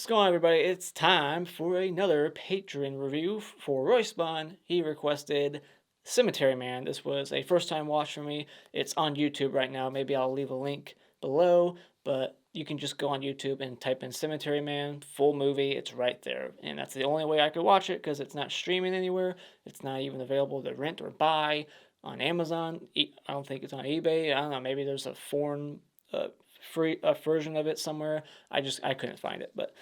What's going on, everybody? It's time for another Patreon review for Royce Bunn. He requested Cemetery Man. This was a first-time watch for me. It's on YouTube right now. Maybe I'll leave a link below, but you can just go on YouTube and type in Cemetery Man, full movie. It's right there, and that's the only way I could watch it because it's not streaming anywhere. It's not even available to rent or buy on Amazon. I don't think it's on eBay. I don't know. Maybe there's a foreign free version of it somewhere. I couldn't find it, but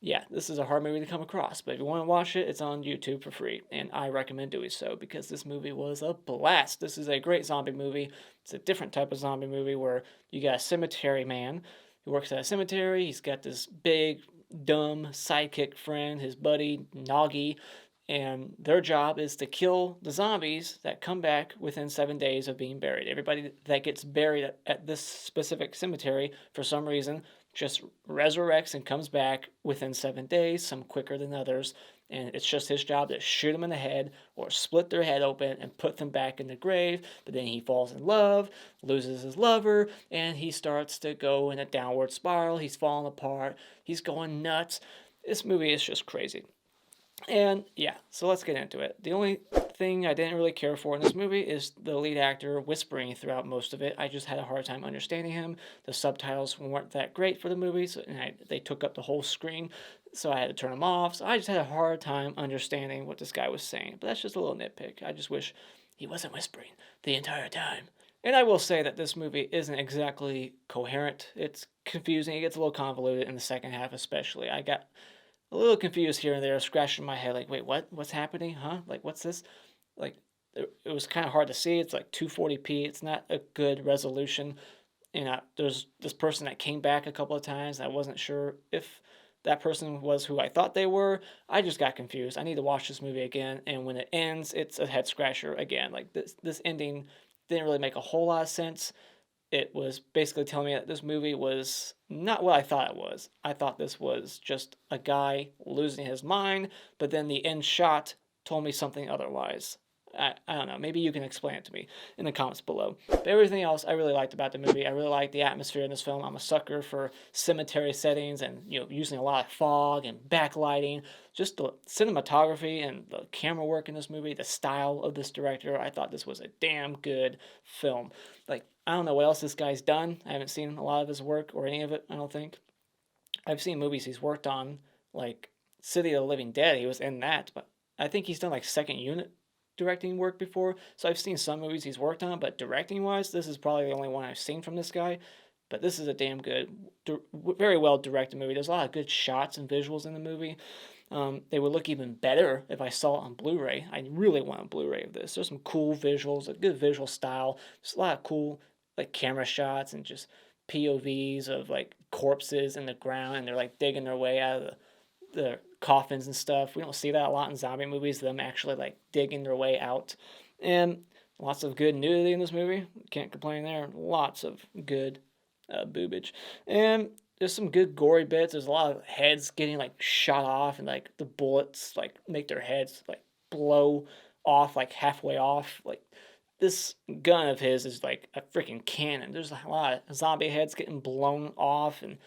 yeah, this is a hard movie to come across. But if you want to watch it, it's on YouTube for free, and I recommend doing so because this movie was a blast. This is a great zombie movie. It's a different type of zombie movie where you got a cemetery man who works at a cemetery. He's got this big dumb sidekick friend, his buddy Noggy, and their job is to kill the zombies that come back within 7 days of being buried. Everybody that gets buried at this specific cemetery, for some reason, just resurrects and comes back within 7 days, some quicker than others. And it's just his job to shoot them in the head or split their head open and put them back in the grave. But then he falls in love, loses his lover, and he starts to go in a downward spiral. He's falling apart. He's going nuts. This movie is just crazy. And yeah, so let's get into it. The only thing I didn't really care for in this movie is the lead actor whispering throughout most of it. I just had a hard time understanding him. The subtitles weren't that great for the movie, and they took up the whole screen, so I had to turn them off. So I just had a hard time understanding what this guy was saying. But that's just a little nitpick. I just wish he wasn't whispering the entire time. And I will say that this movie isn't exactly coherent. It's confusing. It gets a little convoluted in the second half, especially. I got a little confused here and there, scratching my head, like, wait, what? What's happening? Huh? Like, what's this? Like, it was kind of hard to see. It's like 240p. It's not a good resolution. And there's this person that came back a couple of times. I wasn't sure if that person was who I thought they were. I just got confused. I need to watch this movie again. And when it ends, it's a head scratcher again. Like, this ending didn't really make a whole lot of sense. It was basically telling me that this movie was not what I thought it was. I thought this was just a guy losing his mind, but then the end shot told me something otherwise. I don't know. Maybe you can explain it to me in the comments below. But everything else I really liked about the movie. I really liked the atmosphere in this film. I'm a sucker for cemetery settings and using a lot of fog and backlighting. Just the cinematography and the camera work in this movie, the style of this director. I thought this was a damn good film. Like, I don't know what else this guy's done. I haven't seen a lot of his work or any of it, I don't think. I've seen movies he's worked on, like City of the Living Dead. He was in that, but I think he's done like second unit directing work before. So I've seen some movies he's worked on, but directing wise, this is probably the only one I've seen from this guy. But this is a damn good, very well directed movie. There's a lot of good shots and visuals in the movie. They would look even better if I saw it on Blu-ray. I really want a Blu-ray of this. There's some cool visuals, a good visual style. There's a lot of cool like camera shots and just POVs of like corpses in the ground, and they're like digging their way out of the coffins and stuff. We don't see that a lot in zombie movies, them actually like digging their way out. And lots of good nudity in this movie. Can't complain there. Lots of good boobage. And there's some good gory bits. There's a lot of heads getting like shot off, and like the bullets like make their heads like blow off like halfway off. Like, this gun of his is like a freaking cannon. There's a lot of zombie heads getting blown off and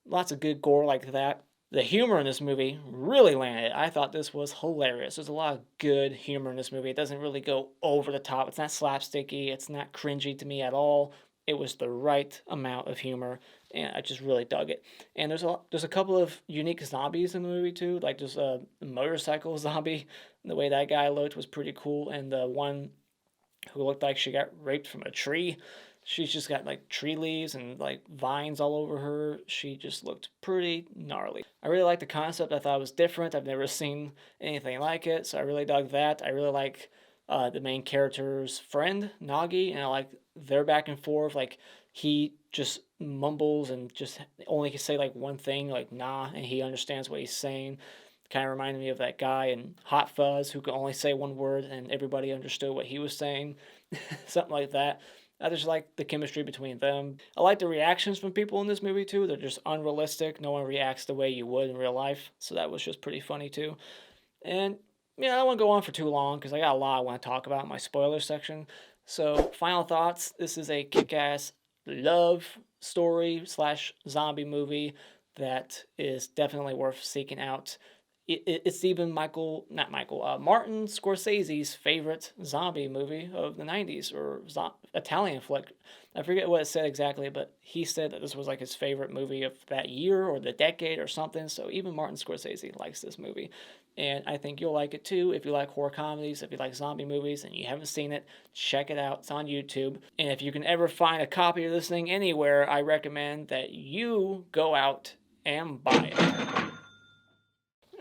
lots of good gore like that. The humor in this movie really landed. I thought this was hilarious. There's a lot of good humor in this movie. It doesn't really go over the top. It's not slapsticky. It's not cringy to me at all. It was the right amount of humor, and I just really dug it. And there's a couple of unique zombies in the movie too. Like, there's a motorcycle zombie. The way that guy looked was pretty cool, and the one who looked like she got raped from a tree. She's just got like tree leaves and like vines all over her. She just looked pretty gnarly. I really liked the concept. I thought it was different. I've never seen anything like it, so I really dug that. I really like the main character's friend, Nagi, and I like their back and forth. Like, he just mumbles and just only can say like one thing, like nah, and he understands what he's saying. Kind of reminded me of that guy in Hot Fuzz who could only say one word and everybody understood what he was saying. Something like that. I just like the chemistry between them. I like the reactions from people in this movie too. They're just unrealistic. No one reacts the way you would in real life. So that was just pretty funny too. And yeah, I don't want to go on for too long because I got a lot I want to talk about in my spoiler section. So, final thoughts. This is a kick-ass love story slash zombie movie. that is definitely worth seeking out. It's even Martin Scorsese's favorite zombie movie of the 90s, or Italian flick. I forget what it said exactly, but he said that this was like his favorite movie of that year or the decade or something. So even Martin Scorsese likes this movie. And I think you'll like it too if you like horror comedies, if you like zombie movies and you haven't seen it, check it out. It's on YouTube. And if you can ever find a copy of this thing anywhere, I recommend that you go out and buy it.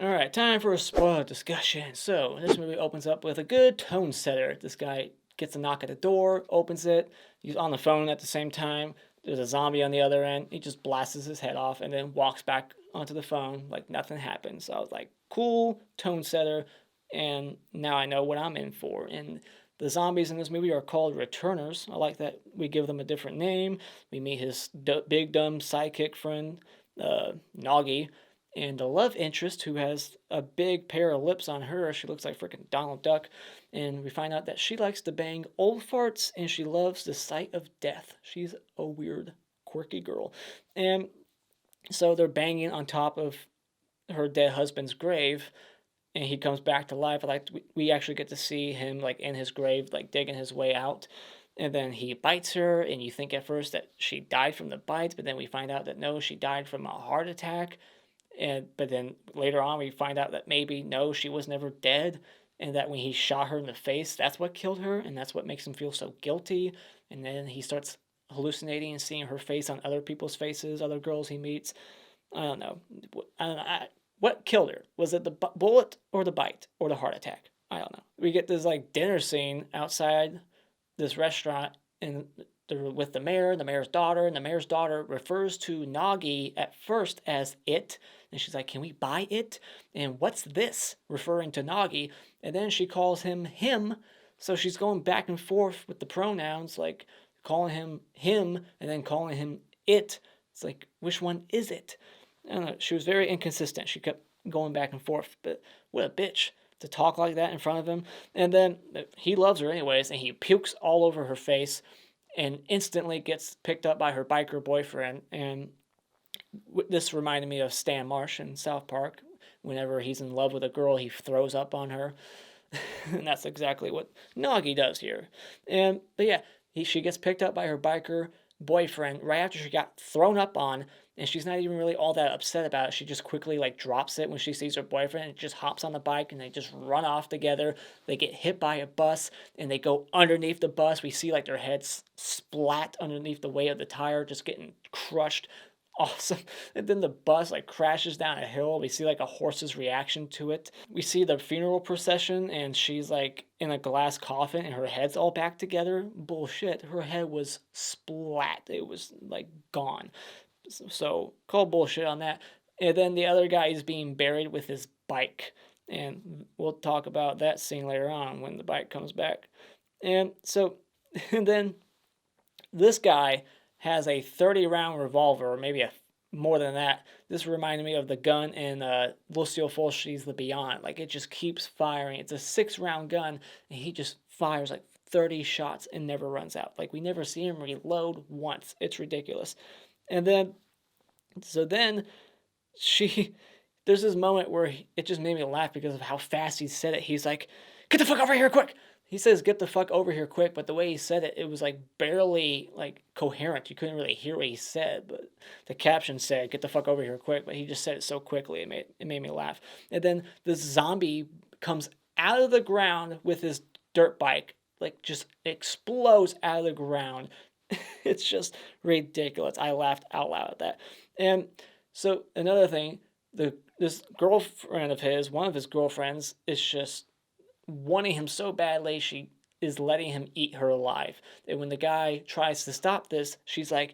Alright, time for a spoiler discussion. So, this movie opens up with a good tone setter. This guy gets a knock at the door, opens it, he's on the phone at the same time. There's a zombie on the other end. He just blasts his head off and then walks back onto the phone like nothing happened. So I was like, cool, tone setter, and now I know what I'm in for. And the zombies in this movie are called returners. I like that we give them a different name. We meet his big dumb sidekick friend, Noggy, and the love interest, who has a big pair of lips on her. She looks like freaking Donald Duck. And we find out that she likes to bang old farts and she loves the sight of death. She's a weird, quirky girl. And so they're banging on top of her dead husband's grave, and he comes back to life. Like, we actually get to see him like in his grave, like digging his way out. And then he bites her, and you think at first that she died from the bites, but then we find out that no, she died from a heart attack. But then later on we find out that maybe no, she was never dead, and that when he shot her in the face, that's what killed her, and that's what makes him feel so guilty. And then he starts hallucinating and seeing her face on other people's faces, other girls he meets. I don't know. What killed her? Was it the bullet or the bite or the heart attack? I don't know. We get this like dinner scene outside this restaurant, and with the mayor's daughter, and the mayor's daughter refers to Noggy at first as it, and she's like, "Can we buy it?" And what's this? Referring to Noggy, and then she calls him him, so she's going back and forth with the pronouns, like calling him him and then calling him it. It's like, which one is it? I don't know. She was very inconsistent. She kept going back and forth, but what a bitch to talk like that in front of him. And then he loves her anyways, and he pukes all over her face and instantly gets picked up by her biker boyfriend. And this reminded me of Stan Marsh in South Park. Whenever he's in love with a girl, he throws up on her. And that's exactly what Noggy does here. But yeah, she gets picked up by her biker boyfriend right after she got thrown up on, and she's not even really all that upset about it. She just quickly like drops it when she sees her boyfriend and just hops on the bike, and they just run off together. They get hit by a bus and they go underneath the bus. We see like their heads splat underneath the weight of the tire, just getting crushed. Awesome. And then the bus like crashes down a hill. We see like a horse's reaction to it. We see the funeral procession, and she's like in a glass coffin and her head's all back together. Bullshit. Her head was splat. It was like gone. So call bullshit on that. And then the other guy is being buried with his bike. And we'll talk about that scene later on when the bike comes back. And so, and then this guy has a 30-round revolver, or maybe more than that. This reminded me of the gun in Lucio Fulci's The Beyond. Like, it just keeps firing. It's a 6-round gun, and he just fires like 30 shots and never runs out. Like, we never see him reload once. It's ridiculous. And then, there's this moment where it just made me laugh because of how fast he said it. He's like, "Get the fuck over here quick!" He says, "Get the fuck over here quick," but the way he said it, it was like barely like coherent. You couldn't really hear what he said, but the caption said, "Get the fuck over here quick," but he just said it so quickly, it made me laugh. And then this zombie comes out of the ground with his dirt bike, like just explodes out of the ground. It's just ridiculous. I laughed out loud at that. And so another thing, this girlfriend of his, one of his girlfriends, is just wanting him so badly, she is letting him eat her alive. And when the guy tries to stop this, she's like,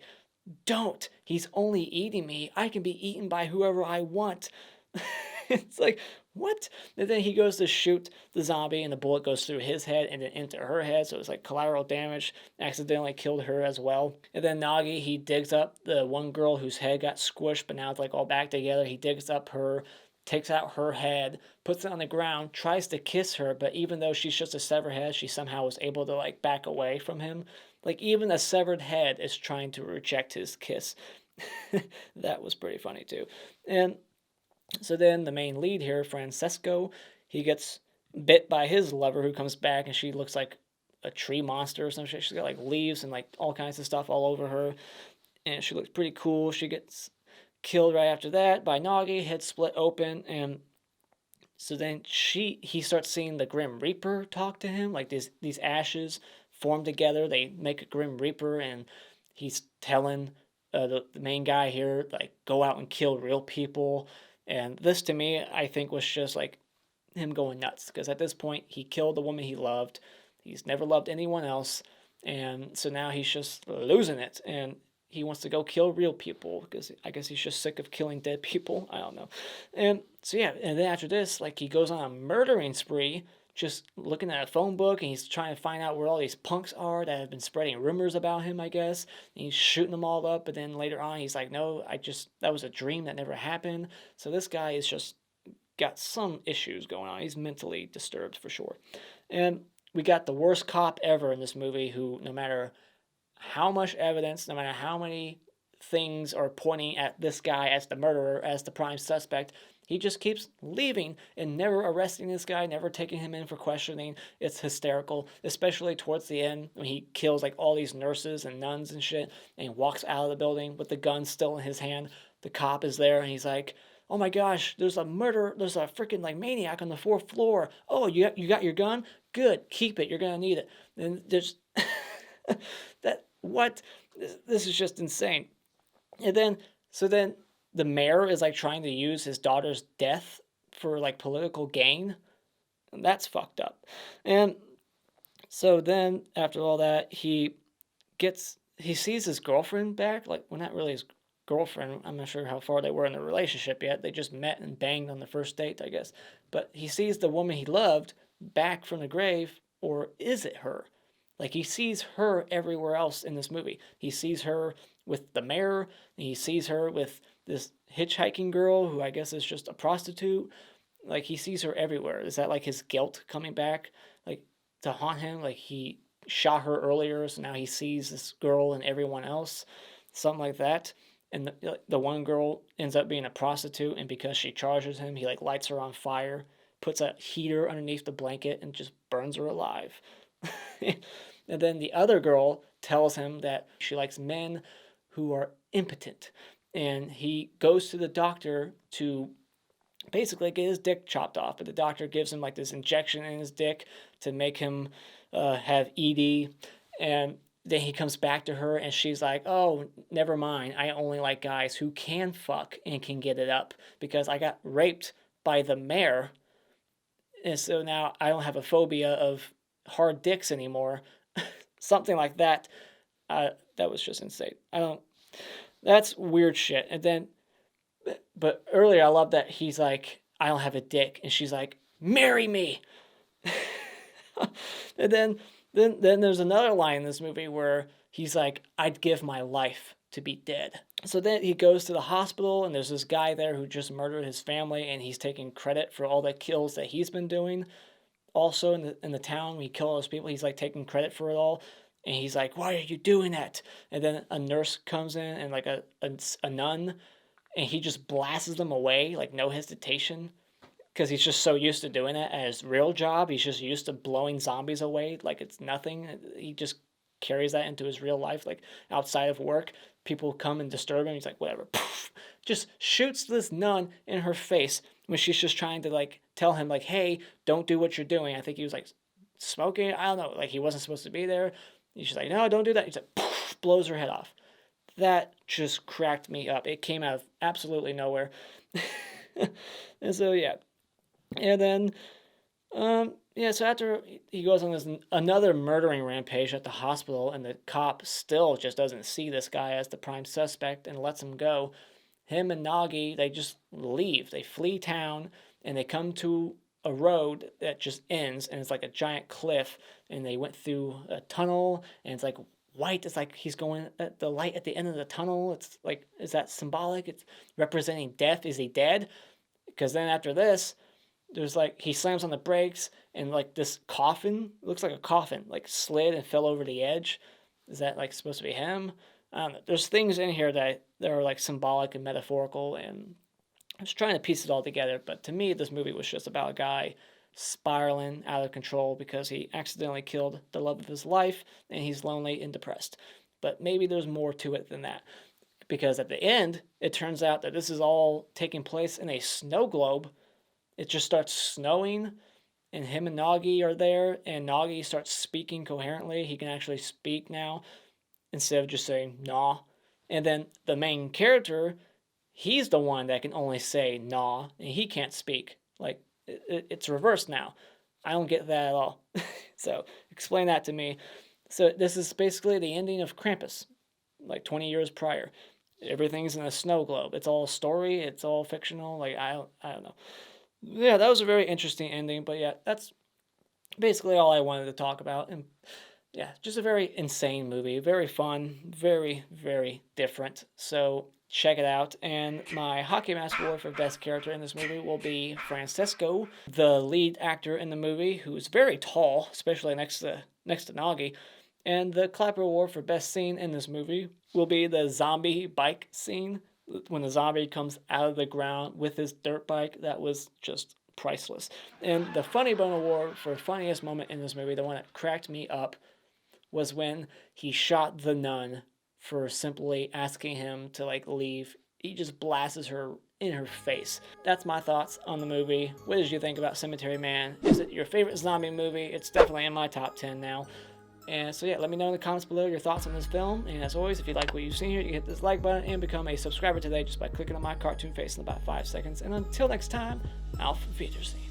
"Don't. He's only eating me. I can be eaten by whoever I want." It's like, what? And then he goes to shoot the zombie, and the bullet goes through his head and then into her head, so it's like collateral damage, accidentally killed her as well. And then Nagi, he digs up the one girl whose head got squished, but now it's like all back together. He digs up her, takes out her head, puts it on the ground, tries to kiss her, but even though she's just a severed head, she somehow was able to like back away from him. Like, even a severed head is trying to reject his kiss. That was pretty funny too. And so then the main lead here, Francesco, he gets bit by his lover who comes back, and she looks like a tree monster or some shit. She's got like leaves and like all kinds of stuff all over her, and she looks pretty cool. She gets killed right after that by Nagi, head split open, and so then he starts seeing the Grim Reaper talk to him, like these ashes form together, they make a Grim Reaper, and he's telling the main guy here like go out and kill real people, and this to me I think was just like him going nuts because at this point he killed the woman he loved, he's never loved anyone else, and so now he's just losing it, and he wants to go kill real people because I guess he's just sick of killing dead people. I don't know. And so yeah, and then after this, like he goes on a murdering spree, just looking at a phone book, and he's trying to find out where all these punks are that have been spreading rumors about him, I guess. And he's shooting them all up, but then later on he's like, no, that was a dream that never happened. So this guy is just got some issues going on. He's mentally disturbed for sure. And we got the worst cop ever in this movie who, no matter how much evidence, no matter how many things are pointing at this guy as the murderer, as the prime suspect, he just keeps leaving and never arresting this guy, never taking him in for questioning. It's hysterical, especially towards the end when he kills like all these nurses and nuns and shit, and he walks out of the building with the gun still in his hand. The cop is there and he's like, oh my gosh, there's a freaking like maniac on the fourth floor. Oh, you got your gun? Good, keep it. You're gonna need it. And there's that what? This is just insane. And then the mayor is like trying to use his daughter's death for like political gain. And that's fucked up. And so then after all that, he sees his girlfriend back. Like, well, not really his girlfriend. I'm not sure how far they were in the relationship yet. They just met and banged on the first date, I guess. But he sees the woman he loved back from the grave, or is it her? Like, he sees her everywhere else in this movie. He sees her with the mayor, and he sees her with this hitchhiking girl who I guess is just a prostitute. Like, he sees her everywhere. Is that like his guilt coming back, like, to haunt him? Like, he shot her earlier, so now he sees this girl and everyone else, something like that. And the one girl ends up being a prostitute, and because she charges him, he like lights her on fire, puts a heater underneath the blanket, and just burns her alive. And then the other girl tells him that she likes men who are impotent, and he goes to the doctor to basically get his dick chopped off, but the doctor gives him like this injection in his dick to make him have ED, and then he comes back to her and she's like, oh, never mind, I only like guys who can fuck and can get it up because I got raped by the mayor, and so now I don't have a phobia of hard dicks anymore. Something like that. That was just insane. That's weird shit. And then, but earlier I love that he's like, I don't have a dick, and she's like, marry me. And then there's another line in this movie where he's like, I'd give my life to be dead. So then he goes to the hospital, and there's this guy there who just murdered his family, and he's taking credit for all the kills that he's been doing. Also in the town, when he killed those people, he's like taking credit for it all. And he's like, why are you doing that? And then a nurse comes in and like a nun, and he just blasts them away, like no hesitation, because he's just so used to doing that at his real job. He's just used to blowing zombies away like it's nothing. He just carries that into his real life, like outside of work. People come and disturb him. He's like, whatever. Poof, just shoots this nun in her face when she's just trying to like tell him like, hey, don't do what you're doing. I think he was like smoking. I don't know. Like he wasn't supposed to be there. He's just like, no, don't do that. He's like, poof, blows her head off. That just cracked me up. It came out of absolutely nowhere. And so, yeah. And then, so after he goes on this another murdering rampage at the hospital, and the cop still just doesn't see this guy as the prime suspect and lets him go, him and Nagi, they just leave. They flee town, and they come to a road that just ends, and it's like a giant cliff, and they went through a tunnel, and it's like white. It's like he's going at the light at the end of the tunnel. It's like, is that symbolic? It's representing death. Is he dead? Because then after this, there's like, he slams on the brakes, and like this coffin, looks like a coffin, like slid and fell over the edge. Is that like supposed to be him? I don't know. There's things in here that are like symbolic and metaphorical, and I was trying to piece it all together. But to me, this movie was just about a guy spiraling out of control because he accidentally killed the love of his life, and he's lonely and depressed. But maybe there's more to it than that, because at the end, it turns out that this is all taking place in a snow globe. It just starts snowing, and him and Nagi are there, and Nagi starts speaking coherently. He can actually speak now instead of just saying nah. And then the main character, he's the one that can only say nah, and he can't speak. Like, it's reversed now. I don't get that at all. So explain that to me. So this is basically the ending of Krampus, like 20 years prior. Everything's in a snow globe. It's all story. It's all fictional. Like, I don't know. Yeah, that was a very interesting ending. But yeah, that's basically all I wanted to talk about. And yeah, just a very insane movie. Very fun. Very, very different. So check it out. And my Hockey Mask Award for Best Character in this movie will be Francesco, the lead actor in the movie, who's very tall, especially next to Nagi. And the Clapper Award for Best Scene in this movie will be the zombie bike scene. When the zombie comes out of the ground with his dirt bike, that was just priceless. And the Funny Bone Award for funniest moment in this movie, the one that cracked me up, was when he shot the nun for simply asking him to like leave. He just blasts her in her face. That's my thoughts on the movie. What did you think about Cemetery Man? Is it your favorite zombie movie? It's definitely in my top 10 now. And so yeah, let me know in the comments below your thoughts on this film. And as always, if you like what you've seen here, you can hit this like button and become a subscriber today just by clicking on my cartoon face in about 5 seconds. And until next time, auf Wiedersehen.